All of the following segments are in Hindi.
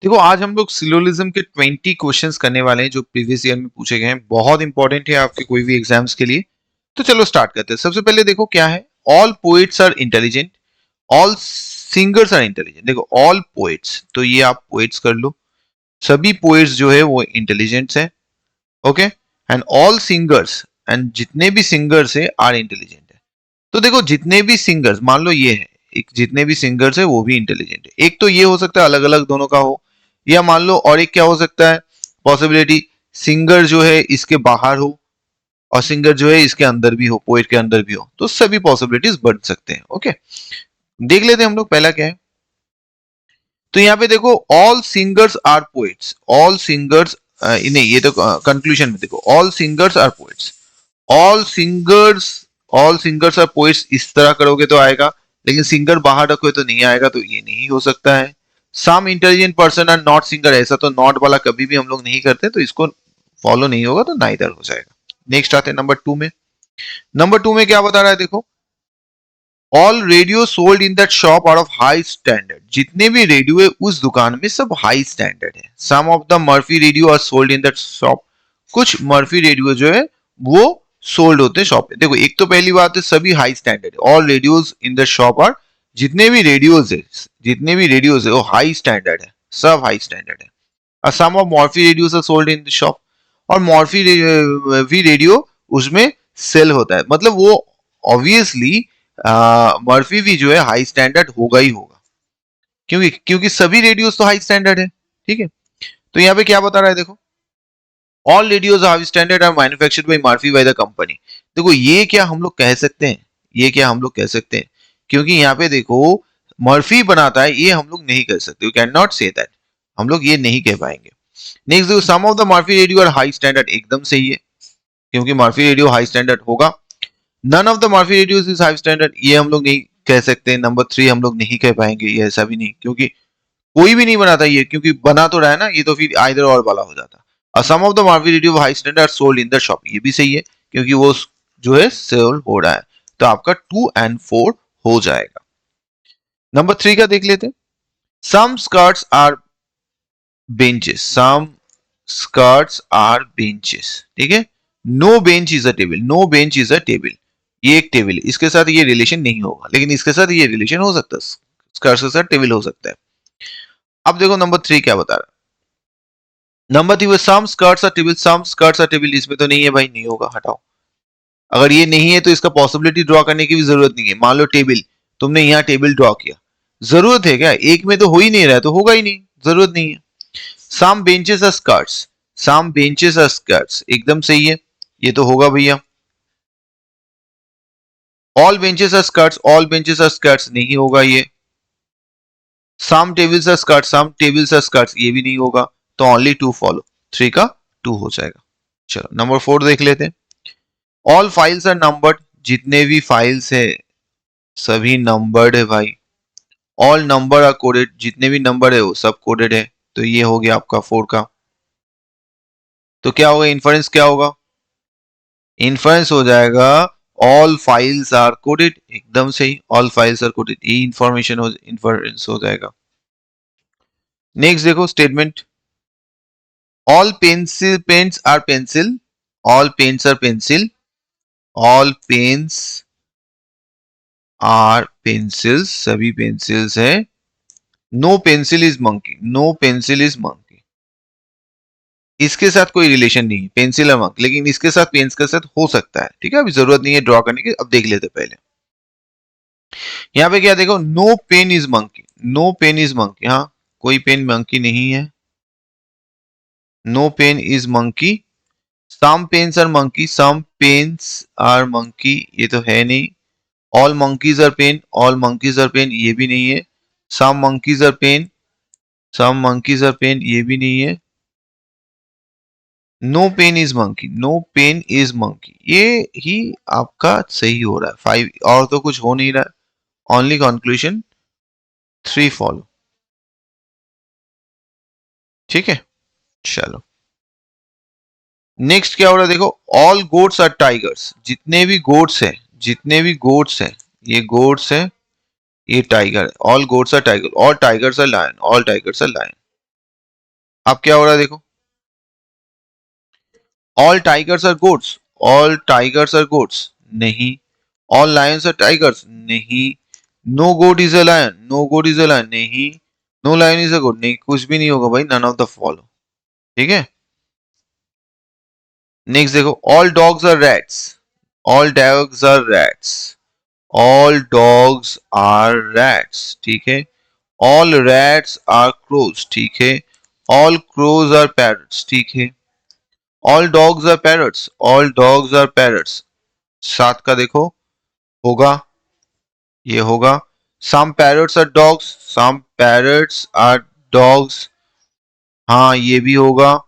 देखो आज हम लोग सिलोजिज्म के 20 क्वेश्चंस करने वाले हैं जो प्रीवियस ईयर में पूछे गए हैं। बहुत इंपॉर्टेंट है आपके कोई भी एग्जाम्स के लिए। तो चलो स्टार्ट करते हैं। सबसे पहले देखो क्या है। All poets are intelligent, all singers are intelligent. देखो ऑल पोइट्स, तो ये आप पोइट्स कर लो। सभी पोइट्स जो है वो इंटेलिजेंट्स है। Okay. And all singers, and जितने भी सिंगर्स है आर इंटेलिजेंट है। तो देखो जितने भी सिंगर्स, मान लो ये है एक, जितने भी सिंगर्स है वो भी इंटेलिजेंट है। एक तो ये हो सकता है अलग अलग दोनों का हो, या मान लो और एक क्या हो सकता है पॉसिबिलिटी, सिंगर जो है इसके बाहर हो और सिंगर जो है इसके अंदर भी हो, पोएट के अंदर भी हो। तो सभी पॉसिबिलिटीज बढ़ सकते हैं। ओके, देख लेते हैं हम लोग पहला क्या है। तो यहाँ पे देखो all singers are poets, all singers नहीं, ये तो कंक्लूजन में देखो all singers are poets, all singers, all singers are poets इस तरह करोगे तो आएगा, लेकिन सिंगर बाहर रखोगे तो नहीं आएगा, तो ये नहीं हो सकता है। Some intelligent person are not singer, ऐसा तो नॉट वाला कभी भी हम लोग नहीं करते, तो इसको फॉलो नहीं होगा, तो नाइदर हो जाएगा। नेक्स्ट आते हैं नंबर 2 में। नंबर 2 में क्या बता रहा है देखो, all radio sold in that shop are of high standard. जितने भी रेडियो है उस दुकान में सब हाई स्टैंडर्ड है। Some of the Murphy radio are sold in that shop. कुछ मर्फी रेडियो जो है वो सोल्ड होते हैं शॉप पे। देखो एक तो पहली बात है सभी हाई स्टैंडर्ड है। All radios in the shop are, जितने भी रेडियोज है, जितने भी रेडियोज है वो हाई स्टैंडर्ड है, सब हाई स्टैंडर्ड है। और some of Murphy radios are sold in the shop. और मॉर्फी भी रेडियो उसमें सेल होता है, मतलब वो ऑब्वियसली मर्फी भी जो है हाई स्टैंडर्ड होगा ही होगा, क्योंकि क्योंकि सभी रेडियोस तो हाई स्टैंडर्ड है। ठीक है, तो यहाँ पे क्या बता रहा है देखो, all radios high standard are manufactured by Murphy by the company. देखो ये क्या हम लोग कह सकते हैं, ये क्या हम लोग कह सकते हैं, क्योंकि यहाँ पे देखो मर्फी बनाता है, ये हम लोग नहीं कह सकते, you can not say that, हम लोग ये नहीं कह पाएंगे। नेक्स्ट देखो, some of the Murphy radio are high standard, एकदम सही है, क्योंकि मर्फी रेडियो हाई स्टैंडर्ड होगा। None of the Murphy radios is high standard, ये हम लोग नहीं कह सकते। नंबर 3 हम लोग नहीं कह पाएंगे, ये ऐसा भी नहीं, क्योंकि कोई भी नहीं बनाता ये, क्योंकि बना तो रहा है ना ये, तो फिर आइदर और वाला हो जाता। और some of the Murphy radio high standard sold in the shop, ये भी सही है, क्योंकि वो जो है सेल हो रहा है। तो आपका 2 एंड 4 हो जाएगा। नंबर 3 का देख लेते हैं। Some skirts are benches, some skirts are benches. ठीक है, no bench is a table, no bench is a table, ये एक टेबल है, इसके साथ ये रिलेशन नहीं होगा, लेकिन इसके साथ ये रिलेशन हो सकता है, स्कर्ट्स के साथ टेबल हो सकता है। अब देखो नंबर 3 क्या बता रहा है। Number 3 some skirts are table, some skirts are table, इसमें तो नहीं है भाई, नहीं होगा, हटाओ। अगर ये नहीं है तो इसका पॉसिबिलिटी ड्रॉ करने की भी जरूरत नहीं है। मान लो टेबल, तुमने यहाँ टेबल ड्रॉ किया, जरूरत है क्या, एक में तो हो ही नहीं रहा है, तो होगा ही नहीं, जरूरत नहीं है। Some benches are skirts, some benches are skirts, एकदम सही है, ये तो होगा भैया। All benches are skirts, all benches are skirts, नहीं होगा ये। Some tables are skirts, some tables are skirts, ये भी नहीं होगा, तो ओनली 2 फॉलो, 3 का 2 हो जाएगा। चलो नंबर 4 देख लेते हैं। ऑल फाइल्स आर नंबर्ड, जितने भी फाइल्स है सभी नंबर्ड है भाई। ऑल नंबर आर कोडेड, जितने भी नंबर है वो सब कोडेड है, तो ये हो गया आपका 4 का। तो क्या होगा, इन्फरेंस क्या होगा, इन्फरेंस हो जाएगा ऑल फाइल्स आर कोडेड, एकदम सही, ऑल फाइल्स आर कोडेड, ये इंफॉर्मेशन हो, इन्फरेंस हो जाएगा। नेक्स्ट देखो statement, all pencil pens are pencil, all pens are pencil, all pens are pencils, सभी पेंसिल्स है। No pencil is monkey, no pencil is monkey, इसके साथ कोई रिलेशन नहीं है पेंसिल और मंकी, लेकिन इसके साथ पेन्स के साथ हो सकता है। ठीक है, अभी जरूरत नहीं है ड्रॉ करने की, अब देख लेते पहले। यहाँ पे क्या देखो, no pen is monkey, no pen is monkey, हाँ कोई पेन मंकी नहीं है, no pen is monkey. Some pens are monkey, some pens are monkey, ये तो है नहीं। All monkeys are pen, all monkeys are pen, ये भी नहीं है। Some monkeys are pen, some monkeys are pen, ये भी नहीं है। No pen is monkey, no pen is monkey, ये ही आपका सही हो रहा है। 5 और तो कुछ हो नहीं रहा है, ओनली कंक्लूजन 3 फॉलो। ठीक है, चलो नेक्स्ट क्या हो रहा है देखो, ऑल गोट्स आर टाइगर्स, जितने भी गोट्स हैं, जितने भी गोट्स हैं, ये गोट्स है, ये tiger, all goats are tiger, all tigers are lion, all tigers are lion. अब क्या हो रहा है देखो, all tigers are goats, all tigers are goats नहीं, ऑल लायंस आर टाइगर्स नहीं, no goat is a lion, no goat is a lion नहीं, no lion is a goat नहीं, कुछ भी नहीं होगा भाई, नन ऑफ द फॉलो। ठीक है, नेक्स्ट देखो, all dogs are rats, all dogs are rats, all dogs are rats, ठीक है, ऑल रैट्स आर क्रोज, ठीक है, ऑल क्रोज आर पैरट्स, ठीक है, all dogs are parrots, all dogs are parrots, सात का देखो होगा, ये होगा, some parrots are dogs, some parrots are dogs, हाँ ये भी होगा,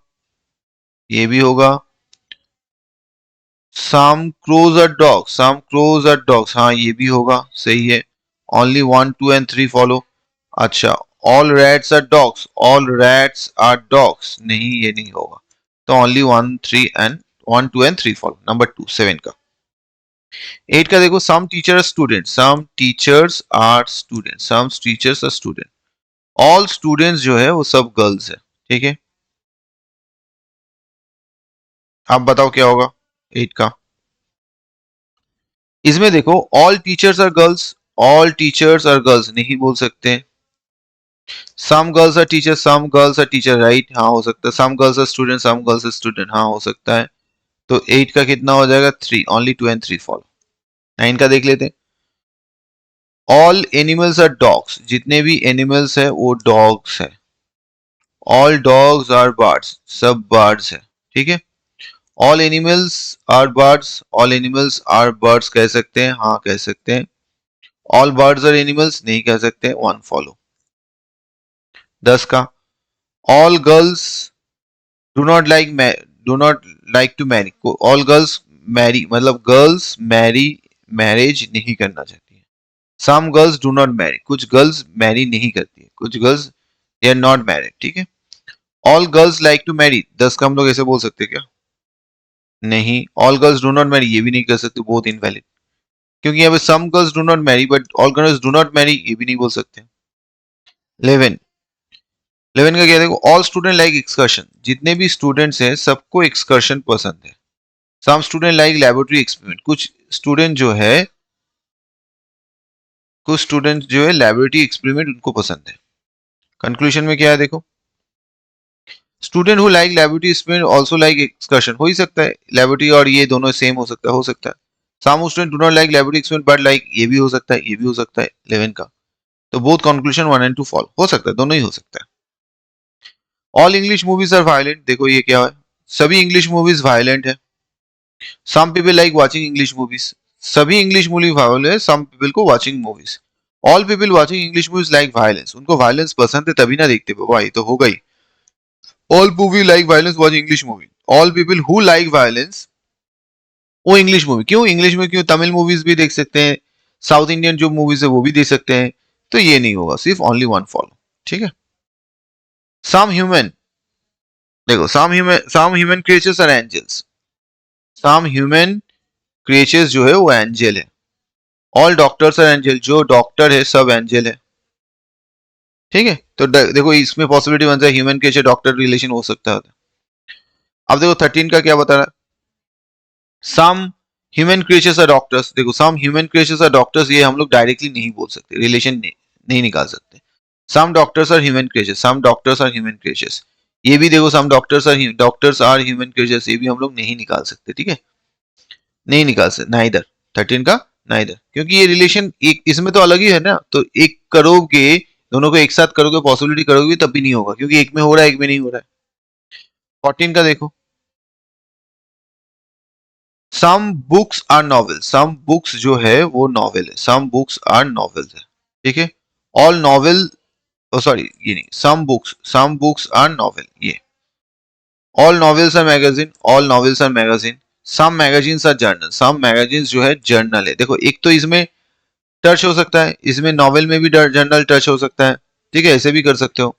ये भी होगा, some crows are dogs, some crows are dogs, हाँ ये भी होगा, सही है, ओनली 1 2 एंड 3 फॉलो। अच्छा, all rats are dogs, all rats are dogs नहीं, ये नहीं होगा, तो ओनली 1 2 एंड 3 फॉलो, नंबर 2 7 का। 8 का देखो, some teacher are student, some teachers are student, some teachers are student, all students जो है वो सब गर्ल्स है, ठीक है, आप बताओ क्या होगा 8 का। इसमें देखो, all teachers are girls, all teachers are girls नहीं बोल सकते, some girls are teacher, some girls are teacher, right, हाँ हो सकता है, some girls are student, some girls are student, हाँ हो सकता है, तो 8 का कितना हो जाएगा 3, ओनली 2 एंड 3 फॉलो। 9 का देख लेते हैं, ऑल एनिमल्स आर डॉग्स, जितने भी एनिमल्स है वो डॉग्स है, ऑल डॉग्स आर बर्ड्स, सब बर्ड्स है, ठीक है, all animals are birds, all animals are birds कह सकते हैं, हाँ कह सकते हैं, ऑल बर्ड्स आर एनिमल्स नहीं कह सकते, 1 फॉलो। 10 का, all girls do not like, do not like to marry, all girls marry, मतलब गर्ल्स मैरी, मैरिज नहीं करना चाहती है, some girls do not marry, कुछ गर्ल्स मैरी नहीं करती है, कुछ girls they are not married, ठीक है, all girls like to marry, 10 का हम लोग ऐसे बोल सकते हैं क्या, नहीं, all girls do not marry ये भी नहीं कर सकते, बहुत इनवैलिड, क्योंकि यहाँ पे some girls do not marry but all girls do not marry ये भी नहीं बोल सकते। 11, 11 का क्या देखो, ऑल स्टूडेंट लाइक एक्सकर्शन, जितने भी स्टूडेंट्स हैं सबको एक्सकर्शन पसंद है, some student like laboratory experiment, कुछ स्टूडेंट जो है लेबोरेटरी एक्सपेरिमेंट उनको पसंद है। कंक्लूजन में क्या है देखो, student who like laboratory experiment also like excursion, हो ही सकता है लेबोरेटरी और ये दोनों सेम हो सकता है, हो सकता है, some student do not like laboratory experiment but like, ये भी हो सकता है, ये भी हो सकता है 11 का, तो बोथ कंक्लूजन 1 एंड 2 फॉल, हो सकता है, दोनों ही हो सकता है। All English movies are violent, देखो ये क्या है, सभी इंग्लिश मूवीज वायलेंट है, some people like watching English movies, सभी इंग्लिश मूवी वायलेंट है, सम पीपल को watching movies, all people watching English movies like violence, उनको वायलेंस पसंद है तभी ना देखते बाबा, ये तो हो गई, all movie like violence watch English movie, all people who like violence वो इंग्लिश मूवी, क्यों इंग्लिश में, क्यों तमिल मूवीज भी देख सकते हैं, साउथ इंडियन जो मूवीज है वो भी देख सकते हैं, तो ये नहीं होगा, सिर्फ ओनली 1 फॉलो, ठीक है। सम ह्यूमन, देखो some human creatures are angels, some human creatures जो है वो एंजल है, ऑल डॉक्टर्स आर एंजल, जो डॉक्टर है सब एंजल है, ठीक है, तो देखो इसमें पॉसिबिलिटी बनता है ह्यूमन क्रिएचर डॉक्टर रिलेशन हो सकता है। अब देखो 13 का क्या बता रहा है, some human creatures are doctors, देखो some human creatures are doctors, ये हम लोग डायरेक्टली नहीं बोल सकते, रिलेशन नहीं निकाल सकते, some doctors are human creatures, some doctors are human creatures, ये भी देखो some doctors are human creatures, ये भी हम लोग नहीं निकाल सकते, ठीक है, नहीं निकाल सकते, नाइदर 13 का, नाइदर, क्योंकि ये रिलेशन एक इसमें तो अलग ही है ना, तो एक करोगे दोनों को एक साथ करोगे, पॉसिबिलिटी करोगे तब भी नहीं होगा, क्योंकि एक में हो रहा है एक में नहीं हो रहा है। 14 का देखो, some books are novel, some books जो है वो नॉवेल है, सम बुक्स आर नॉवेल्स है, ठीक है, ऑल नॉवेल, सॉरी ये नहीं, सम बुक्स आर नॉवेल, ये all novels are magazine, all novels are magazine, some magazines are journal, some magazines जो है जर्नल है, देखो एक तो इसमें टच हो सकता है, इसमें नॉवेल में भी जर्नल टच हो सकता है, ठीक है, ऐसे भी कर सकते हो,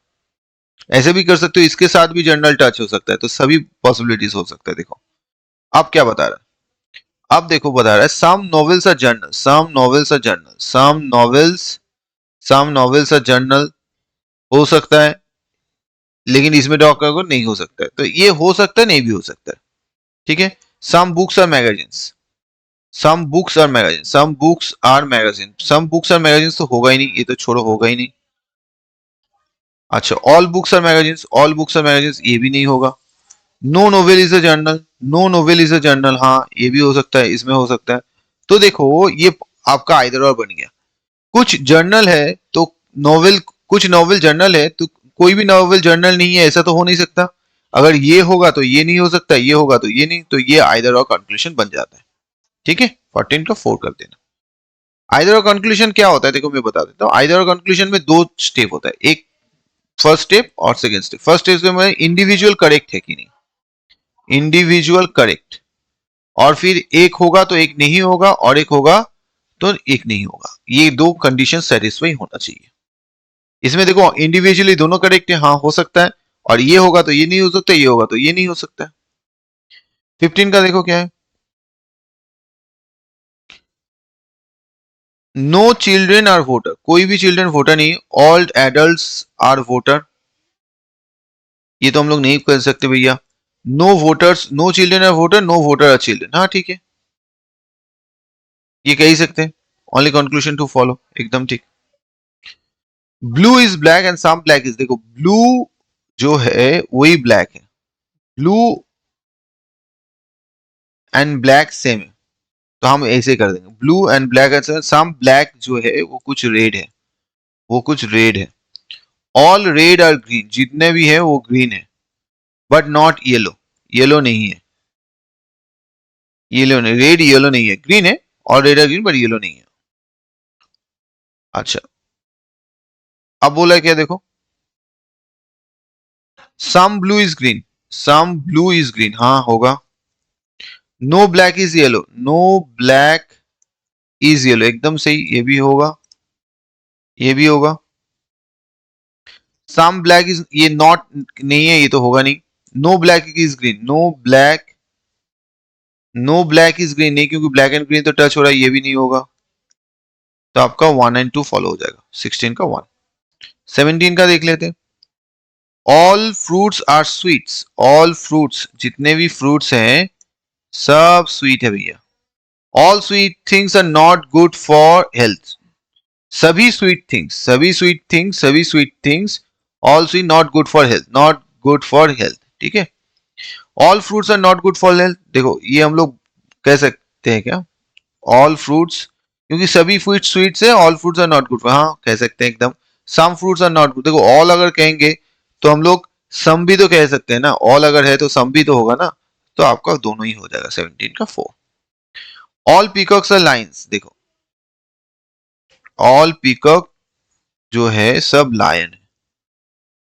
ऐसे भी कर सकते हो, इसके साथ भी जर्नल टच हो सकता है, तो सभी पॉसिबिलिटीज हो सकता है। देखो अब क्या बता रहा है, अब देखो बता रहा है some novels are journal, some novels are journal, some novels are journal हो सकता है, लेकिन इसमें ड्रॉ करोगे नहीं हो सकता है, तो ये हो सकता है नहीं भी हो सकता है, ठीक है। Some books are magazines, some books are magazine, some books are magazine, some books are magazine तो होगा ही नहीं, ये तो छोड़ो, होगा ही नहीं। अच्छा, all books are magazines, all books are magazines ये भी नहीं होगा। No novel is a journal, no novel is a journal, हाँ ये भी हो सकता है, इसमें हो सकता है। तो देखो ये आपका आइदर और बन गया। कुछ जर्नल है तो नोवेल, कुछ नोवेल जर्नल है तो कोई भी नोवेल जर्नल नहीं है, ऐसा तो हो नहीं सकता। अगर ये होगा तो ये नहीं हो सकता, ये होगा तो ये नहीं, तो ये आइदर और कंक्लूजन बन जाता है, ठीक है। 14 का 4 कर देना। आइदर और कंक्लूजन क्या होता है देखो मैं बता देता हूँ। आइदर और कंक्लूजन में दो स्टेप होता है, एक फर्स्ट स्टेप और सेकंड स्टेप। फर्स्ट स्टेप में इंडिविजुअल करेक्ट है कि नहीं, इंडिविजुअल करेक्ट, और फिर एक होगा तो एक नहीं होगा, और एक होगा तो एक नहीं होगा, ये दो कंडीशन सेटिस्फाई होना चाहिए। इसमें देखो इंडिविजुअली दोनों करेक्ट है, हाँ हो सकता है, और ये होगा तो ये नहीं हो सकता, ये होगा तो ये नहीं हो सकता। 15 का देखो क्या है, नो चिल्ड्रेन आर वोटर, कोई भी चिल्ड्रन वोटर नहीं, ऑल एडल्ट्स आर वोटर, ये तो हम लोग नहीं कर सकते भैया। No voters, no children are voter, no voter are children, हाँ ठीक है, ये कह ही सकते हैं। ओनली कंक्लूजन टू फॉलो, एकदम ठीक। Blue is black and some black is, देखो ब्लू जो है वही ब्लैक है, ब्लू एंड ब्लैक सेम है, तो हम ऐसे कर देंगे blue and black and some black जो है वो कुछ रेड है, वो कुछ रेड है। ऑल रेड आर ग्रीन, जितने भी है वो ग्रीन है, बट नॉट येलो, येलो नहीं है, येलो नहीं, रेड येलो नहीं है, ग्रीन है, और red are green but yellow नहीं है। अच्छा, अब बोला क्या देखो, some blue is green, some blue is green, हाँ होगा। No black is yellow, no black is yellow, एकदम सही, ये भी होगा, ये भी होगा। सम ब्लैक इज, ये नॉट नहीं है, ये तो होगा नहीं। No black is green, no black, no black is green नहीं, क्योंकि ब्लैक एंड ग्रीन तो टच हो रहा है, ये भी नहीं होगा। तो आपका 1 एंड 2 फॉलो हो जाएगा, 16 का 1। 17 का देख लेते हैं, all fruits are sweets, all fruits, जितने भी फ्रूट्स हैं सब स्वीट है भैया। All sweet things are not good for health, सभी स्वीट थिंग्स, सभी स्वीट थिंग्स, सभी sweet things, all sweet not good for health, not good for health, ठीक है। All fruits are not good for health, देखो ये हम लोग कह सकते हैं क्या, ऑल फ्रूट्स, क्योंकि सभी फ्रूट स्वीट्स है, all fruits are not good for, हाँ कह सकते हैं एकदम। Some fruits are not good, देखो ऑल अगर कहेंगे तो हम लोग सम भी तो कह सकते हैं ना, ऑल अगर है तो सम भी तो होगा ना, तो आपका दोनों ही हो जाएगा, 17 का 4। ऑल पीकॉक्स आर लायंस, देखो ऑल पीकॉक जो है सब लायन है।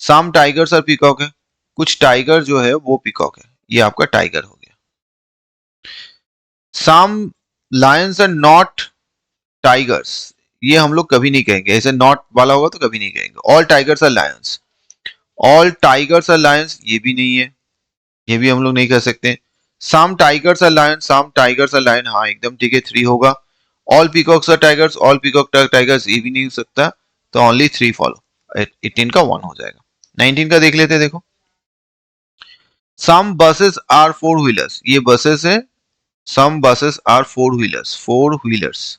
सम टाइगर्स आर पीकॉक है, कुछ टाइगर जो है वो पीकॉक है, ये आपका टाइगर हो गया। सम लायंस आर नॉट टाइगर्स, ये हम लोग कभी नहीं कहेंगे, ऐसे नॉट वाला होगा तो कभी नहीं कहेंगे। All tigers are lions, all tigers are lions ये भी नहीं है, ये भी हम लोग नहीं कर सकते। Some tigers are lion, some tigers are lion, हाँ एकदम ठीक है, 3 होगा। All peacocks are tigers, all peacock tigers ये भी नहीं हो सकता, तो ओनली 3 फॉलो, 18 का 1 हो जाएगा। 19 का देख लेते हैं, देखो some buses are four wheelers, ये बसेस है, some buses are four wheelers, four wheelers,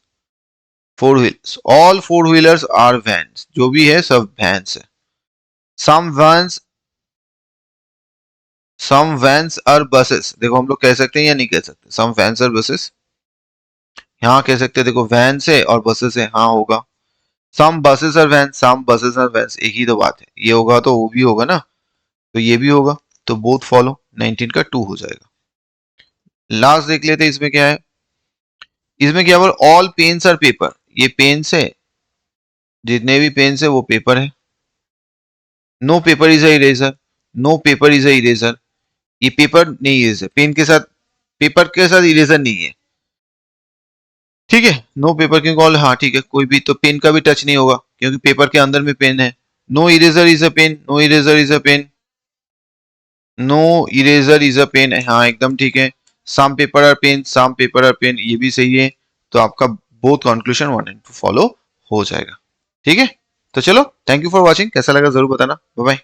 four wheelers, all four wheelers are vans, जो भी है सब वैन्स है। Some vans, some vans are buses, देखो हम लोग कह सकते हैं या नहीं कह सकते, सम वैन्स आर बसेस, यहाँ कह सकते हैं, देखो वैन्स है और बसेस है, हाँ होगा। Some buses are vans, some buses are vans, एक ही तो बात है, ये होगा तो वो भी होगा ना, तो ये भी होगा, तो बोथ फॉलो, 19 का 2 हो जाएगा। लास्ट देख लेते हैं इसमें क्या है, इसमें क्या बोल, ऑल पेन्स आर पेपर, ये पेन्स है, जितने भी पेन्स है वो पेपर है। No paper is a eraser, no paper is a eraser, ये पेपर नहीं इरेजर, पेन के साथ, पेपर के साथ इरेजर नहीं है, ठीक है। नो पेपर के कॉल, हाँ ठीक है, कोई भी तो पेन का भी टच नहीं होगा, क्योंकि पेपर के अंदर में पेन है। No eraser is a pen, no eraser is a pen, no eraser is a pen, हाँ एकदम ठीक है। Some paper are pen, some paper are pen, ये भी सही है, तो आपका बोथ कंक्लूजन 1 एंड 2 फॉलो हो जाएगा, ठीक है। तो चलो, थैंक यू फॉर वॉचिंग, कैसा लगा जरूर बताना, बाय बाय।